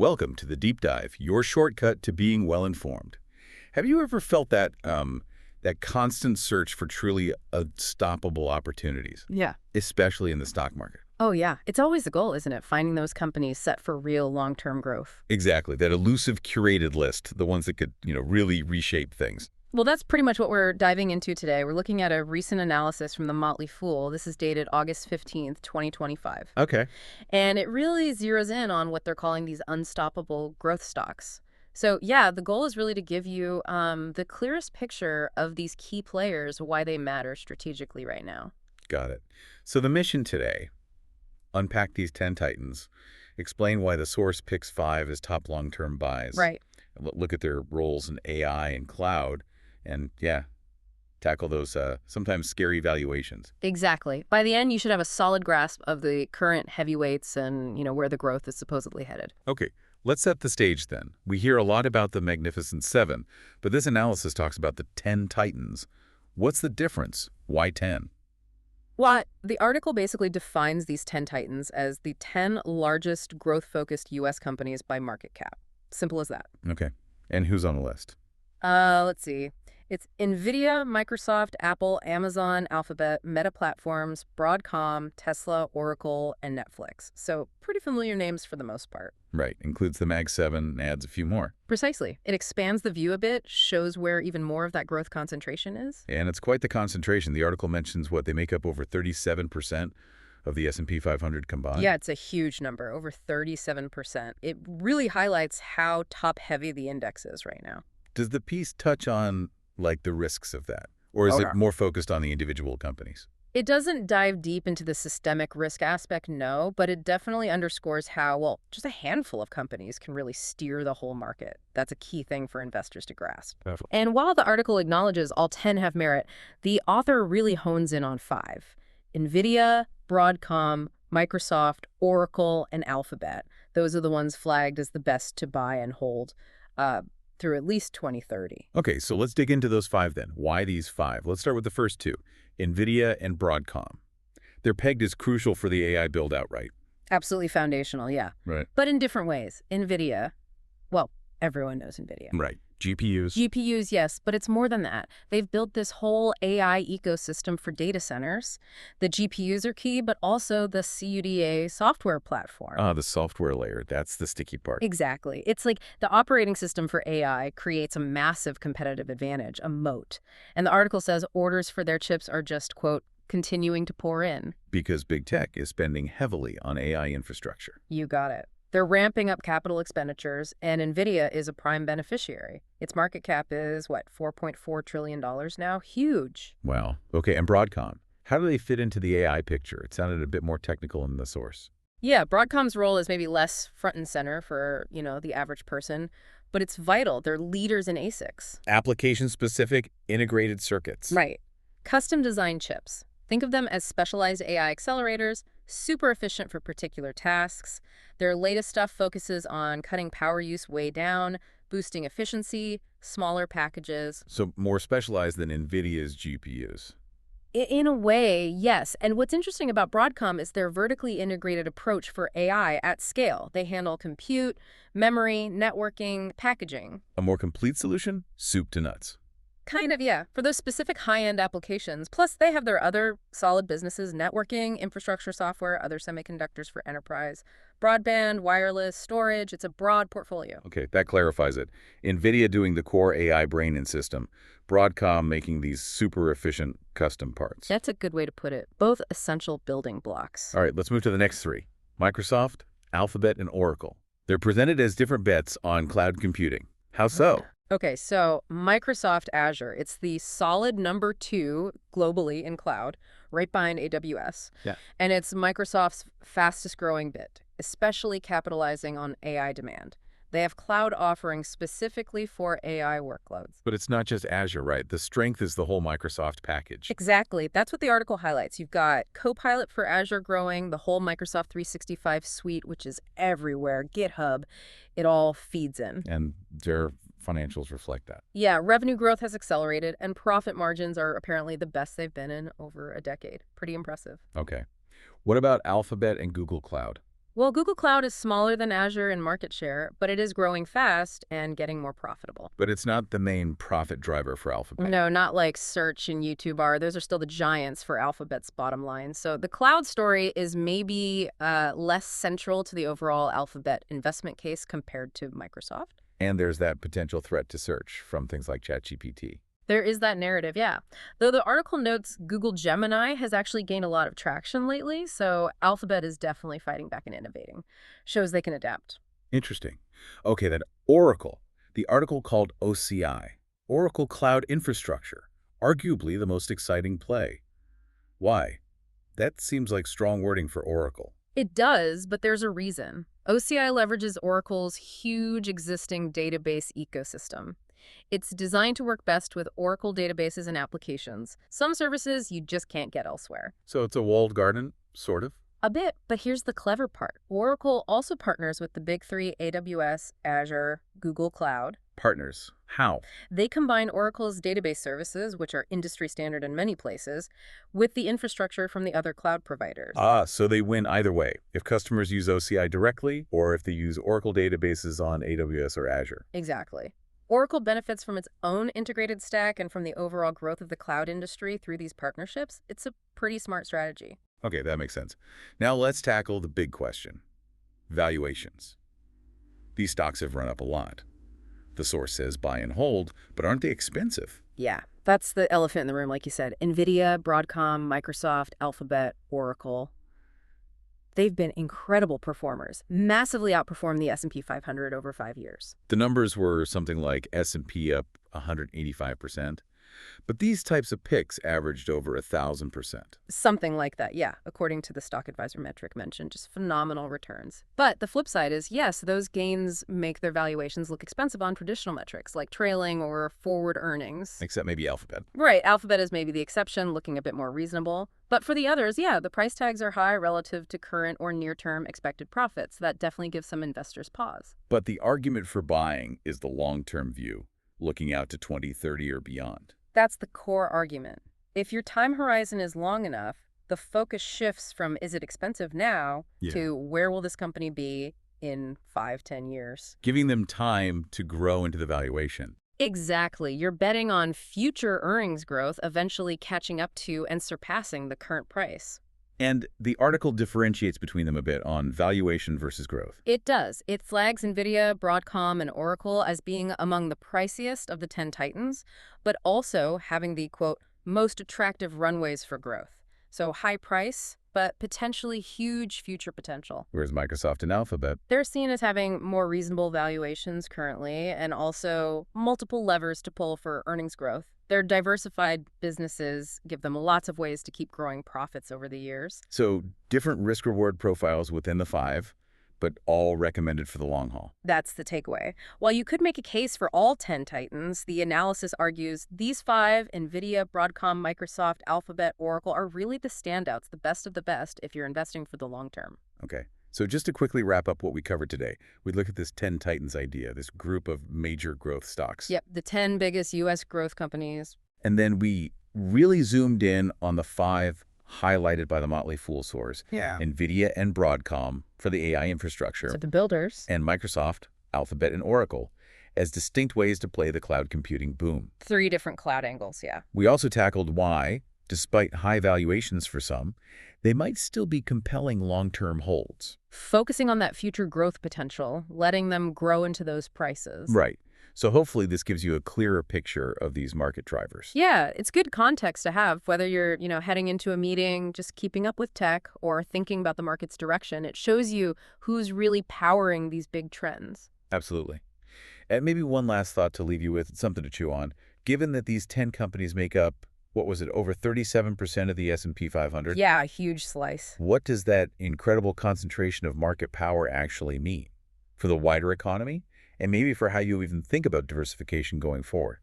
welcome to the Deep Dive, your shortcut to being well-informed. Have you ever felt that constant search for truly unstoppable opportunities? Yeah. Especially in the stock market. Oh, yeah. It's always the goal, isn't it? Finding those companies set for real long-term growth. Exactly. That elusive curated list, the ones that could, really reshape things. Well, that's pretty much what we're diving into today. We're looking at a recent analysis from the Motley Fool. This is dated August 15th, 2025. Okay. And it really zeroes in on what they're calling these unstoppable growth stocks. So, yeah, the goal is really to give you the clearest picture of these key players, why they matter strategically right now. Got it. So the mission today, unpack these 10 titans, explain why the source picks 5 as top long-term buys. Right. Look at their roles in AI and cloud, and tackle those sometimes scary valuations. Exactly. By the end, you should have a solid grasp of the current heavyweights and, where the growth is supposedly headed. Okay, let's set the stage then. We hear a lot about the Magnificent Seven, but this analysis talks about the 10 titans. What's the difference? Why 10? Well, the article basically defines these 10 titans as the 10 largest growth-focused U.S. companies by market cap. Simple as that. Okay, and who's on the list? Let's see. It's Nvidia, Microsoft, Apple, Amazon, Alphabet, Meta Platforms, Broadcom, Tesla, Oracle, and Netflix. So pretty familiar names for the most part. Right, includes the Mag 7, adds a few more. Precisely. It expands the view a bit, shows where even more of that growth concentration is. And it's quite the concentration. The article mentions they make up over 37% of the S&P 500 combined. Yeah, it's a huge number, over 37%. It really highlights how top-heavy the index is right now. Does the piece touch on the risks of that? Or is it more focused on the individual companies? It doesn't dive deep into the systemic risk aspect, no, but it definitely underscores how, just a handful of companies can really steer the whole market. That's a key thing for investors to grasp. Definitely. And while the article acknowledges all 10 have merit, the author really hones in on 5. Nvidia, Broadcom, Microsoft, Oracle, and Alphabet. Those are the ones flagged as the best to buy and hold through at least 2030. Okay, so let's dig into those 5 then. Why these 5? Let's start with the first 2, Nvidia and Broadcom. They're pegged as crucial for the AI build-out, right? Absolutely foundational, yeah. Right. But in different ways. Nvidia, everyone knows Nvidia. Right. GPUs. GPUs, yes, but it's more than that. They've built this whole AI ecosystem for data centers. The GPUs are key, but also the CUDA software platform. The software layer. That's the sticky part. Exactly. It's like the operating system for AI creates a massive competitive advantage, a moat. And the article says orders for their chips are just, quote, continuing to pour in. Because big tech is spending heavily on AI infrastructure. You got it. They're ramping up capital expenditures, and Nvidia is a prime beneficiary. Its market cap is, $4.4 trillion now? Huge. Wow. Okay, and Broadcom. How do they fit into the AI picture? It sounded a bit more technical in the source. Yeah, Broadcom's role is maybe less front and center for, the average person, but it's vital. They're leaders in ASICs. Application-specific integrated circuits. Right. Custom-designed chips. Think of them as specialized AI accelerators, super efficient for particular tasks. Their latest stuff focuses on cutting power use way down, boosting efficiency, smaller packages. So more specialized than NVIDIA's GPUs. In a way, yes. And what's interesting about Broadcom is their vertically integrated approach for AI at scale. They handle compute, memory, networking, packaging. A more complete solution? Soup to nuts. Kind of, yeah. For those specific high-end applications. Plus, they have their other solid businesses, networking, infrastructure software, other semiconductors for enterprise, broadband, wireless, storage. It's a broad portfolio. Okay, that clarifies it. NVIDIA doing the core AI brain and system. Broadcom making these super efficient custom parts. That's a good way to put it. Both essential building blocks. All right, let's move to the next 3. Microsoft, Alphabet, and Oracle. They're presented as different bets on cloud computing. How so? Okay, so Microsoft Azure, it's the solid number 2 globally in cloud, right behind AWS. Yeah. And it's Microsoft's fastest growing bit, especially capitalizing on AI demand. They have cloud offerings specifically for AI workloads. But it's not just Azure, right? The strength is the whole Microsoft package. Exactly. That's what the article highlights. You've got Copilot for Azure growing, the whole Microsoft 365 suite, which is everywhere, GitHub. It all feeds in. And their financials reflect that. Yeah, revenue growth has accelerated, and profit margins are apparently the best they've been in over a decade. Pretty impressive. Okay. What about Alphabet and Google Cloud? Well, Google Cloud is smaller than Azure in market share, but it is growing fast and getting more profitable. But it's not the main profit driver for Alphabet. No, not like Search and YouTube are. Those are still the giants for Alphabet's bottom line. So the cloud story is maybe less central to the overall Alphabet investment case compared to Microsoft. And there's that potential threat to search from things like ChatGPT. There is that narrative, yeah. Though the article notes Google Gemini has actually gained a lot of traction lately, so Alphabet is definitely fighting back and innovating. Shows they can adapt. Interesting. Okay, then Oracle. The article called OCI, Oracle Cloud Infrastructure, arguably the most exciting play. Why? That seems like strong wording for Oracle. It does, but there's a reason. OCI leverages Oracle's huge existing database ecosystem. It's designed to work best with Oracle databases and applications, some services you just can't get elsewhere. So it's a walled garden, sort of? A bit, but here's the clever part. Oracle also partners with the big three AWS, Azure, Google Cloud. Partners. How? They combine Oracle's database services, which are industry standard in many places, with the infrastructure from the other cloud providers. Ah, so they win either way, if customers use OCI directly or if they use Oracle databases on AWS or Azure. Exactly. Oracle benefits from its own integrated stack and from the overall growth of the cloud industry through these partnerships. It's a pretty smart strategy. Okay, that makes sense. Now let's tackle the big question. Valuations. These stocks have run up a lot. The source says buy and hold, but aren't they expensive? Yeah, that's the elephant in the room, like you said. Nvidia, Broadcom, Microsoft, Alphabet, Oracle. They've been incredible performers, massively outperformed the S&P 500 over 5 years. The numbers were something like S&P up 185%, but these types of picks averaged over 1,000%. Something like that, yeah, according to the stock advisor metric mentioned, just phenomenal returns. But the flip side is, yes, those gains make their valuations look expensive on traditional metrics, like trailing or forward earnings. Except maybe Alphabet. Right, Alphabet is maybe the exception, looking a bit more reasonable. But for the others, yeah, the price tags are high relative to current or near-term expected profits. That definitely gives some investors pause. But the argument for buying is the long-term view, looking out to 2030 or beyond. That's the core argument. If your time horizon is long enough, the focus shifts from is it expensive now to where will this company be in 5-10 years? Giving them time to grow into the valuation. Exactly. You're betting on future earnings growth eventually catching up to and surpassing the current price. And the article differentiates between them a bit on valuation versus growth. It does. It flags Nvidia, Broadcom, and Oracle as being among the priciest of the 10 titans, but also having the, quote, most attractive runways for growth. So high price, but potentially huge future potential. Whereas Microsoft and Alphabet, they're seen as having more reasonable valuations currently and also multiple levers to pull for earnings growth. Their diversified businesses give them lots of ways to keep growing profits over the years. so different risk-reward profiles within the five, but all recommended for the long haul. That's the takeaway. While you could make a case for all 10 titans, the analysis argues these 5, Nvidia, Broadcom, Microsoft, Alphabet, Oracle, are really the standouts, the best of the best if you're investing for the long term. Okay, so just to quickly wrap up what we covered today, we look at this 10 Titans idea, this group of major growth stocks. Yep, the 10 biggest U.S. growth companies. And then we really zoomed in on the 5 highlighted by the Motley Fool source. Nvidia and Broadcom for the AI infrastructure. So the builders. And Microsoft, Alphabet, and Oracle as distinct ways to play the cloud computing boom. 3 different cloud angles, yeah. We also tackled why, despite high valuations for some, they might still be compelling long-term holds. Focusing on that future growth potential, letting them grow into those prices. Right. So hopefully this gives you a clearer picture of these market drivers. Yeah, it's good context to have, whether you're, heading into a meeting, just keeping up with tech, or thinking about the market's direction. It shows you who's really powering these big trends. Absolutely. And maybe one last thought to leave you with, something to chew on. Given that these 10 companies make up, what was it, over 37% of the S&P 500? Yeah, a huge slice. What does that incredible concentration of market power actually mean for the wider economy? And maybe for how you even think about diversification going forward.